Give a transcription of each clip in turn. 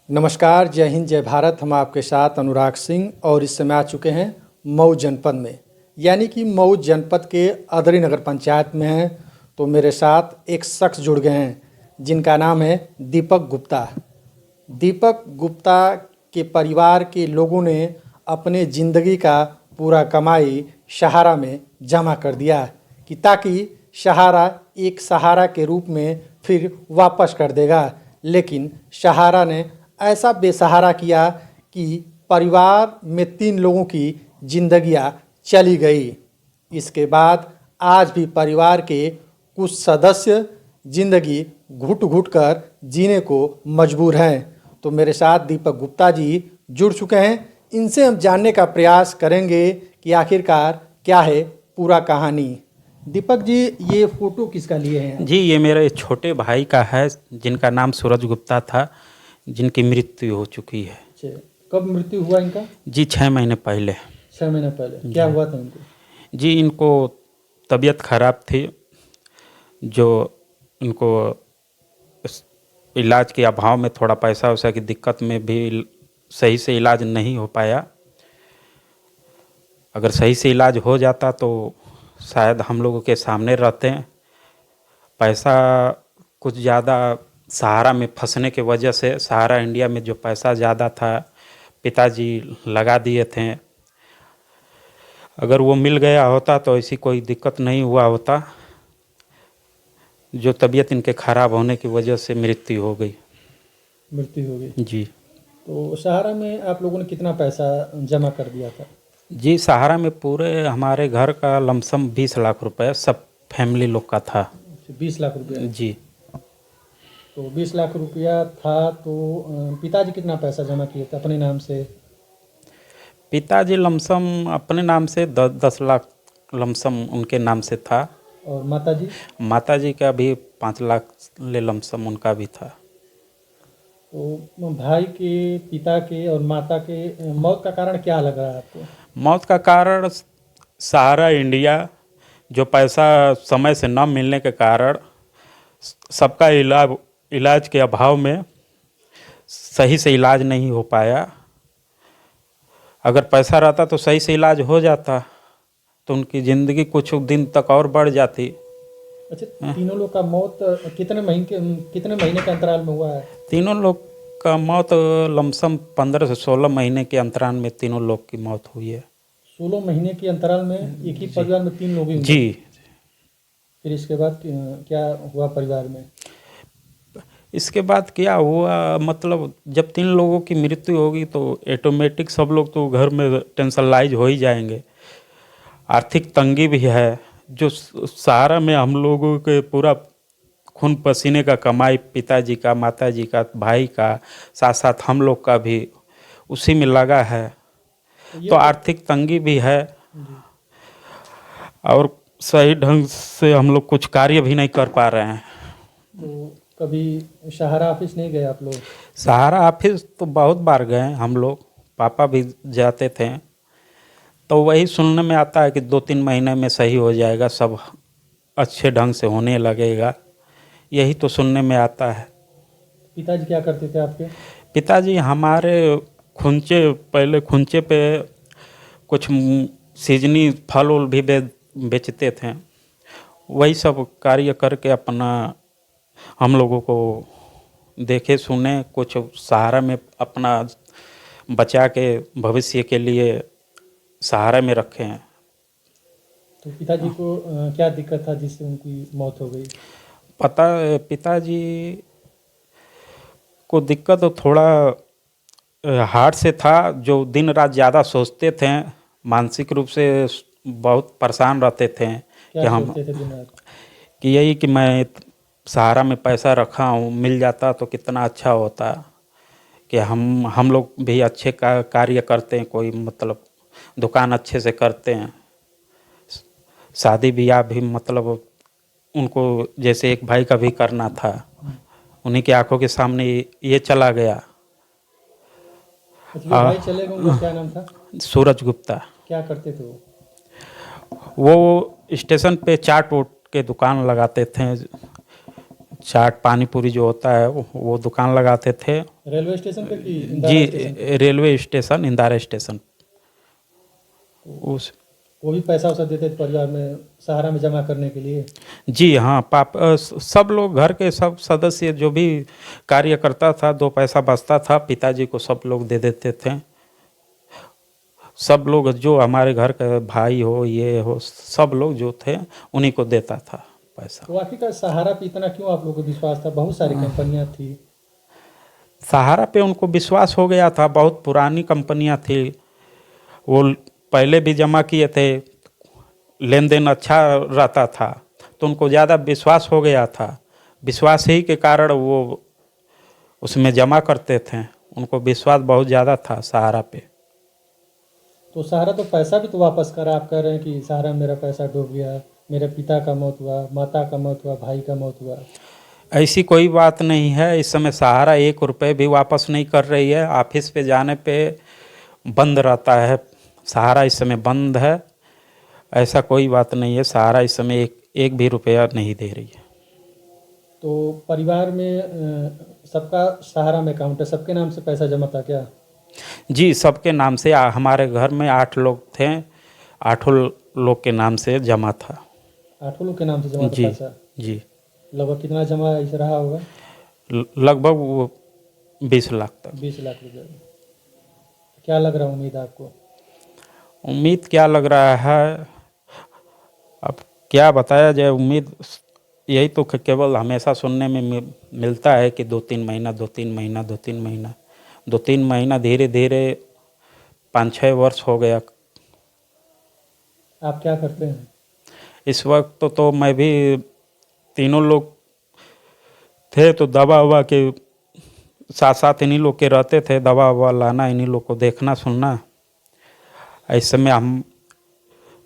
नमस्कार, जय हिंद, जय भारत। हम आपके साथ अनुराग सिंह और इस समय आ चुके हैं मऊ जनपद में, यानी कि मऊ जनपद के अदरी नगर पंचायत में हैं। तो मेरे साथ एक शख्स जुड़ गए हैं जिनका नाम है दीपक गुप्ता। दीपक गुप्ता के परिवार के लोगों ने अपने ज़िंदगी का पूरा कमाई सहारा में जमा कर दिया कि ताकि सहारा एक सहारा के रूप में फिर वापस कर देगा, लेकिन सहारा ने ऐसा बेसहारा किया कि परिवार में 3 लोगों की जिंदगियां चली गई। इसके बाद आज भी परिवार के कुछ सदस्य जिंदगी घुट घुट कर जीने को मजबूर हैं। तो मेरे साथ दीपक गुप्ता जी जुड़ चुके हैं। इनसे हम जानने का प्रयास करेंगे कि आखिरकार क्या है पूरा कहानी। दीपक जी, ये फ़ोटो किसका लिए हैं? जी, ये मेरे छोटे भाई का है जिनका नाम सूरज गुप्ता था, जिनकी मृत्यु हो चुकी है। अच्छा, कब मृत्यु हुआ इनका? जी 6 महीने पहले। 6 महीने पहले। क्या हुआ था इनको? जी इनको तबीयत खराब थी, जो इनको इलाज के अभाव में थोड़ा पैसा वैसा की दिक्कत में भी सही से इलाज नहीं हो पाया। अगर सही से इलाज हो जाता तो शायद हम लोगों के सामने रहते हैं। पैसा कुछ ज़्यादा सहारा में फंसने के वजह से, सहारा इंडिया में जो पैसा ज़्यादा था पिताजी लगा दिए थे। अगर वो मिल गया होता तो ऐसी कोई दिक्कत नहीं हुआ होता। जो तबीयत इनके ख़राब होने की वजह से मृत्यु हो गई। जी। तो सहारा में आप लोगों ने कितना पैसा जमा कर दिया था? जी सहारा में पूरे हमारे घर का लमसम 20 लाख रुपए सब फैमिली लोग का था। 20 लाख रुपया? जी। तो 20 लाख रुपया था तो पिताजी कितना पैसा जमा किए थे अपने नाम से? पिताजी लमसम अपने नाम से 10 लाख लमसम उनके नाम से था। और माताजी? माताजी का भी 5 लाख ले लमसम उनका भी था। तो भाई के, पिता के और माता के मौत का कारण क्या लग रहा है आपको? मौत का कारण सहारा इंडिया जो पैसा समय से न मिलने के कारण सबका इलाज के अभाव में सही से इलाज नहीं हो पाया। अगर पैसा रहता तो सही से इलाज हो जाता तो उनकी ज़िंदगी कुछ दिन तक और बढ़ जाती। अच्छा, तीनों लोग का मौत कितने महीने के अंतराल में हुआ है? तीनों लोग का मौत लमसम 15 से 16 महीने के अंतराल में तीनों लोग की मौत हुई है। 16 महीने के अंतराल में एक ही परिवार में 3 लोग ही हुए? जी। फिर इसके बाद क्या हुआ परिवार में? इसके बाद क्या हुआ, मतलब जब 3 लोगों की मृत्यु होगी तो ऑटोमेटिक सब लोग तो घर में टेंशनलाइज हो ही जाएंगे। आर्थिक तंगी भी है। जो सहारा में हम लोगों के पूरा खून पसीने का कमाई पिताजी का, माताजी का, भाई का, साथ साथ हम लोग का भी उसी में लगा है। तो आर्थिक तंगी भी है और सही ढंग से हम लोग कुछ कार्य भी नहीं कर पा रहे हैं। तो कभी सहारा ऑफिस नहीं गए आप लोग? सहारा ऑफिस तो बहुत बार गए हम लोग, पापा भी जाते थे। तो वही सुनने में आता है कि 2-3 महीने में सही हो जाएगा, सब अच्छे ढंग से होने लगेगा, यही तो सुनने में आता है। पिताजी क्या करते थे आपके? पिताजी हमारे पहले खुंचे पे कुछ सीजनी फल उल भी बेचते थे। वही सब कार्य करके अपना हम लोगों को देखे सुने, कुछ सहारा में अपना बचा के भविष्य के लिए सहारा में रखे हैं। तो पिताजी को क्या दिक्कत था जिससे उनकी मौत हो गई? पिताजी को दिक्कत तो थोड़ा हार्ट से था, जो दिन रात ज़्यादा सोचते थे, मानसिक रूप से बहुत परेशान रहते थे। क्या सोचते थे दिन रात? कि यही कि मैं सहारा में पैसा रखा हूँ, मिल जाता तो कितना अच्छा होता, कि हम लोग भी अच्छे कार्य करते हैं, कोई मतलब दुकान अच्छे से करते हैं, शादी ब्याह भी मतलब उनको जैसे एक भाई का भी करना था, उन्हीं की आंखों के सामने ये चला गया। अच्छा, भाई चले गए, उनका क्या नाम था? सूरज गुप्ता। क्या करते थे वो? वो स्टेशन पे चाट वोट के दुकान लगाते थे, चाट पानी पूरी जो होता है वो दुकान लगाते थे। रेलवे स्टेशन पे कि जी, Indira station? Railway station, Indira station. उस वो भी पैसा वैसा देते थे परिवार में सहारा में जमा करने के लिए? जी हाँ, सब लोग घर के सब सदस्य जो भी कार्य करता था, 2 पैसा बचता था पिताजी को सब लोग दे देते थे। सब लोग जो हमारे घर के भाई हो ये हो सब लोग जो थे उन्हीं को देता था पैसा। तो आखिरकार सहारा पे इतना क्यों आप लोगों को विश्वास था? बहुत सारी कंपनियां थी। सहारा पे उनको विश्वास हो गया था, बहुत पुरानी कंपनियां थी, वो पहले भी जमा किए थे, लेन देन अच्छा रहता था, तो उनको ज़्यादा विश्वास हो गया था। विश्वास ही के कारण वो उसमें जमा करते थे, उनको विश्वास बहुत ज़्यादा था सहारा पे। तो सहारा तो पैसा भी तो वापस करा। आप कह रहे हैं कि सहारा में मेरा पैसा डूब गया, मेरे पिता का मौत हुआ, माता का मौत हुआ, भाई का मौत हुआ। ऐसी कोई बात नहीं है। इस समय सहारा 1 रुपये भी वापस नहीं कर रही है। ऑफिस पे जाने पे बंद रहता है, सहारा इस समय बंद है। ऐसा कोई बात नहीं है, सहारा इस समय एक भी रुपया नहीं दे रही है। तो परिवार में सबका सहारा में अकाउंट है, सबके नाम से पैसा जमा था क्या? जी, सबके नाम से हमारे घर में 8 लोग थे, 8 लोग के नाम से जमा था। 8 लोग के नाम से जमा था जी पैसा? जी, लगभग कितना जमा इस रहा होगा? लगभग वो 20 लाख तक। 20 लाख रुपये। क्या लग रहा है उम्मीद आपको? उम्मीद क्या लग रहा है, अब क्या बताया जाए। उम्मीद यही तो केवल हमेशा सुनने में मिलता है कि 2-3 महीना, 2-3 महीना, 2-3 महीना, 2-3 महीना, धीरे धीरे 5-6 वर्ष हो गया। आप क्या करते हैं? इस वक्त तो मैं भी, तीनों लोग थे तो दवा ववा के साथ साथ इन्हीं लोग के रहते थे, दवा ववा लाना, इन्हीं लोग को देखना सुनना। इस समय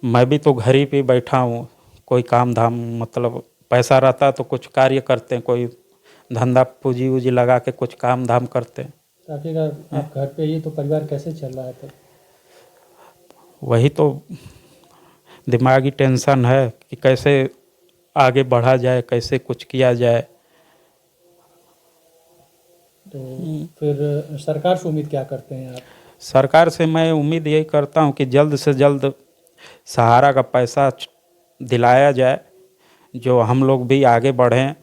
मैं भी तो घर ही पे बैठा हूँ, कोई काम धाम मतलब पैसा रहता तो कुछ कार्य करते हैं, कोई धंधा पूंजी वूजी लगा के कुछ काम धाम करते हैं। तो आखिरकार आप घर पे ही, तो परिवार कैसे चल रहा है तब? वही तो दिमागी टेंशन है कि कैसे आगे बढ़ा जाए, कैसे कुछ किया जाए। तो फिर सरकार से उम्मीद क्या करते हैं आप? सरकार से मैं उम्मीद यही करता हूँ कि जल्द से जल्द सहारा का पैसा दिलाया जाए, जो हम लोग भी आगे बढ़ें।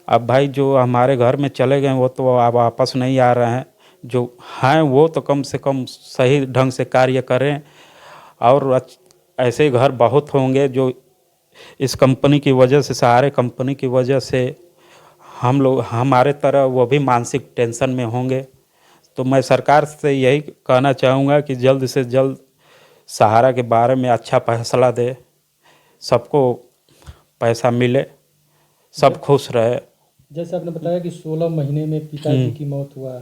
अब भाई जो हमारे घर में चले गए वो तो अब वापस नहीं आ रहे हैं, जो हैं वो तो कम से कम सही ढंग से कार्य करें। और ऐसे घर बहुत होंगे जो इस कंपनी की वजह से, सहारे कंपनी की वजह से हम लोग हमारे तरह वो भी मानसिक टेंशन में होंगे। तो मैं सरकार से यही कहना चाहूँगा कि जल्द से जल्द सहारा के बारे में अच्छा फैसला दे, सबको पैसा मिले, सब खुश रहे। जैसे आपने बताया कि 16 महीने में पिताजी की मौत हुआ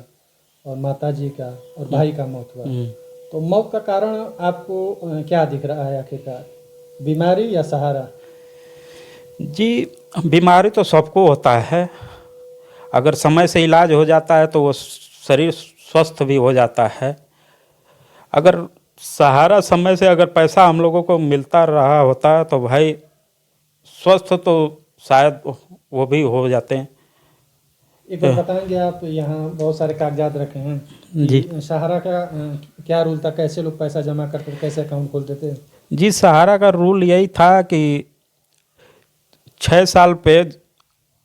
और माताजी का और भाई का मौत हुआ, तो मौत का कारण आपको क्या दिख रहा है आखिरकार? बीमारी या सहारा? जी, बीमारी तो सबको होता है, अगर समय से इलाज हो जाता है तो वो शरीर स्वस्थ भी हो जाता है। अगर सहारा समय से अगर पैसा हम लोगों को मिलता रहा होता तो भाई स्वस्थ तो शायद वो भी हो जाते हैं। एक बार बताएंगे आप, यहाँ बहुत सारे कागजात रखे हैं जी कि सहारा का क्या रूल था, कैसे लोग पैसा जमा करते थे, कैसे अकाउंट खोलते थे? जी, सहारा का रूल यही था कि 6 साल पे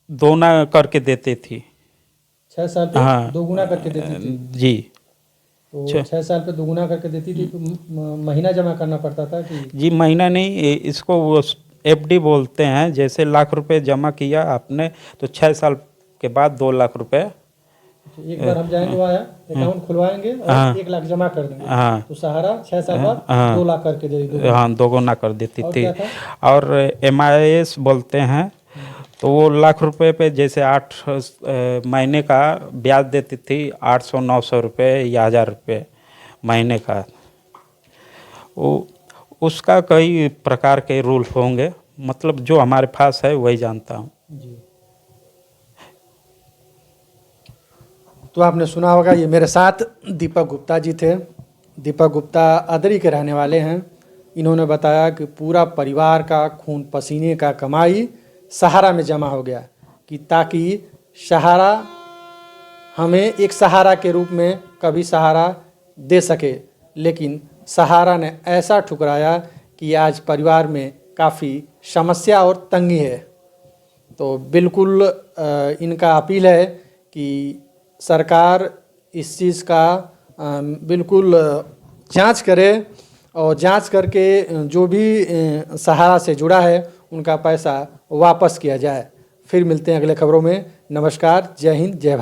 दोना करके देती थी। 6 साल पे हाँ, दोगुना करके देती थी? जी। तो छः 6 साल पे दोगुना करके देती थी, तो महीना जमा करना पड़ता था कि? जी, महीना नहीं, इसको वो एफडी बोलते हैं। जैसे लाख रुपए जमा किया आपने तो 6 साल के बाद 2 लाख रुपए। एक बार हम जाएंगे वहाँ, अकाउंट खुलवाएंगे और 1 लाख जमा कर देंगे, हाँ तो सहारा 6 साल बाद हाँ 2 लाख करके दे दी। हाँ, दोगुना कर देती और थी। क्या था? और MIS बोलते हैं, तो वो लाख रुपए पे जैसे 8 महीने का ब्याज देती थी, 800-900 रुपये या 1000 रुपये महीने का। वो उसका कई प्रकार के रूल होंगे, मतलब जो हमारे पास है वही जानता हूँ। जी, तो आपने सुना होगा, ये मेरे साथ दीपक गुप्ता जी थे। दीपक गुप्ता अदरी के रहने वाले हैं। इन्होंने बताया कि पूरा परिवार का खून पसीने का कमाई सहारा में जमा हो गया कि ताकि सहारा हमें एक सहारा के रूप में कभी सहारा दे सके। लेकिन सहारा ने ऐसा ठुकराया कि आज परिवार में काफ़ी समस्या और तंगी है। तो बिल्कुल इनका अपील है कि सरकार इस चीज़ का बिल्कुल जांच करे और जांच करके जो भी सहारा से जुड़ा है उनका पैसा वापस किया जाए। फिर मिलते हैं अगले खबरों में। नमस्कार, जय हिंद, जय भारत।